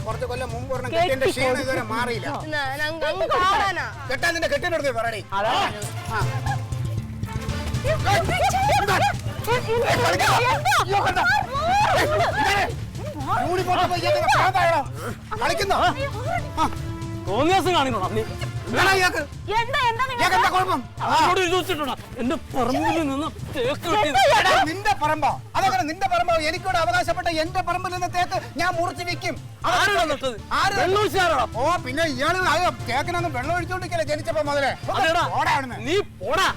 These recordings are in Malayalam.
കുറച്ച് കൊല്ലം മുമ്പ് ക്ഷീണം ഇതുവരെ മാറിയില്ല. കെട്ടാൻ നിന്റെ കെട്ടിനെടുത്ത് പറയണേ. കളിക്കുന്നോ? തോന്നിയാസം കാണിക്കണോ? എന്റെ പറമ്പിൽ നിന്ന് നിന്റെ പറമ്പോ? അതങ്ങനെ നിന്റെ പറമ്പോ? എനിക്കൂടെ അവകാശപ്പെട്ട എന്റെ പറമ്പിൽ നിന്ന് തേക്ക് ഞാൻ മുറിച്ച് വെക്കും. ഓ പിന്നെ ഇയാള് തേക്കിനൊന്നും വെള്ളം ഒഴിച്ചോണ്ടിരിക്കല്ലേ ജനിച്ചപ്പോ മുതലേ? നീ പോടാ,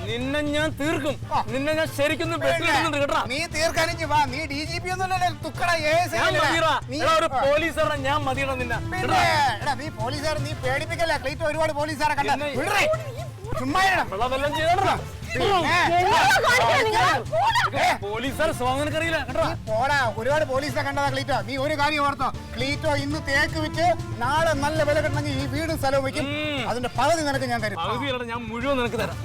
നിന്നെ ഞാൻ തീർക്കും. നിന്നെ ഞാൻ ശരിക്കും നീ തീർക്കാനിച്ച് വാ. നീ DGP ഒന്നുമല്ലല്ലോ, തുക്കട പോലീസുകാരൻ ഞാൻ മതിയടാ നിന്നെ. നീ പോലീസുകാരൻ, നീ പേടിപ്പിക്കല്ലേ. ക്ലീറ്റ് ഒരുപാട് പോലീസുകാരെ കണ്ട ചുമ്മാ പോലീസുകാർ സ്വാതന്ത്ര്യ പോടാ. ഒരുപാട് പോലീസിനെ കണ്ടതാ ക്ലീറ്റോ. നീ ഒരു കാര്യം ഓർത്തോ, ക്ലീറ്റോ ഇന്ന് തേക്ക് വിറ്റ് നാളെ നല്ല വില കിട്ടണമെങ്കിൽ ഈ വീടും സ്ഥലവും വയ്ക്കും. അതിന്റെ പകുതി നിനക്ക് ഞാൻ തരും. പകുതി ഞാൻ മുഴുവൻ നിനക്ക് തരാം.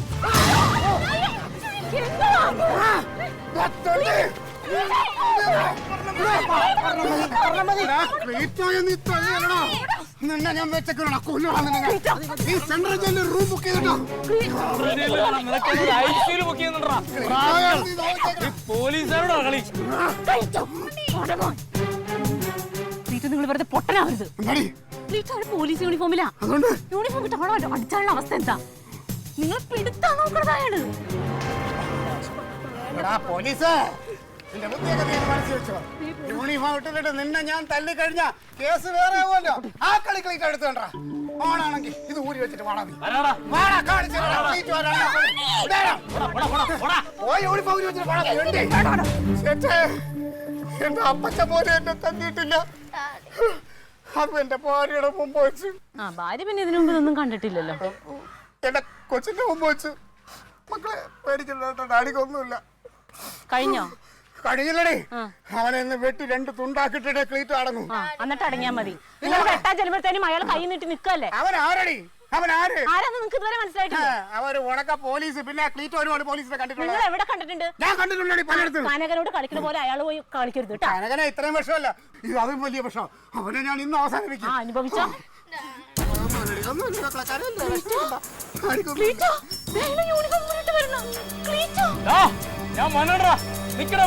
നിന്നെ ഞാൻ വെച്ചേക്കണോ കൊല്ലണം. ഈ സെൻട്രൽ ജയിലിൽ റൂം ബുക്ക് ചെയ്തിട്ടോ? പോലീസുകാരോടാ കളി. നിങ്ങൾ വെറുതെ പൊട്ടനാവരുത്. പോലീസ് യൂണിഫോമിലാ. യൂണിഫോം ഇട്ട് അവിടെ അടിച്ചാലുള്ള അവസ്ഥ എന്താ? നിങ്ങൾ പിടുത്താൻ നോക്കണത് അയാള്. പോലീസ് യൂണിഫോം ഇട്ടിട്ട് നിന്നെ ഞാൻ തല്ലിക്കഴിഞ്ഞ കേസ് വേറെ ആവുമല്ലോ. ആ കളി ക്ലീറ്റ് എടുത്ത് കണ്ടാ ഓണാണെങ്കിൽ ഇത് ഊരി വെച്ചിട്ട് വാടാ. എന്റെ അപ്പച്ച പോലെ എന്നെ തന്നിട്ടില്ല. അത് എന്റെ ഭാര്യയുടെ മുമ്പ് വെച്ചു. ഭാര്യ പിന്നെ ഇതിനു മുമ്പ് ഒന്നും കണ്ടിട്ടില്ലല്ലോ. എന്റെ കൊച്ചിന്റെ മുമ്പ് വെച്ചു. മക്കളെ പേടിക്കണ്ട, ഡാഡിക്കൊന്നുമില്ല. കഴിഞ്ഞോ? കഴിഞ്ഞില്ലടേ. അവനെ ഇന്ന് വെട്ടി 2 തുണ്ടാക്കിട്ടേ ക്ലീറ്റ് അടങ്ങും. എന്നിട്ട് അടങ്ങിയാ മതി. നിങ്ങൾ വെട്ടാൻ ചെല്ലുമ്പോഴത്തേനും അയാൾ കൈ നീട്ടി നിൽക്കല്ലേ? അവൻ ആരടി? അവൻ ആര്? ആരാന്ന് നിങ്ങൾക്ക് ഇതുവരെ മനസ്സിലായിട്ടില്ല? അവര് ഉണക്ക പോലീസ്. പിന്നെ ക്ലീറ്റ് ഒരുപാട് പോലീസിനെ കണ്ടിട്ടുണ്ട്. നിങ്ങൾ എവിടെ കണ്ടിട്ടുണ്ട്? ഞാൻ കണ്ടിട്ടുണ്ടടി പലയിടത്തും. കനകനോട് കളിക്കുന്ന പോലെ അയാൾ പോയി കളിക്കരുത് കേട്ടോ. കനകനെ ഇത്രയും വർഷമല്ല, ഇത് അതും വലിയ വർഷം. അവനെ ഞാൻ ഇന്ന് അവസാനിപ്പിക്കും. അനുഭവിച്ചോ? ഞാൻ മനോടാ നിക്കടാ.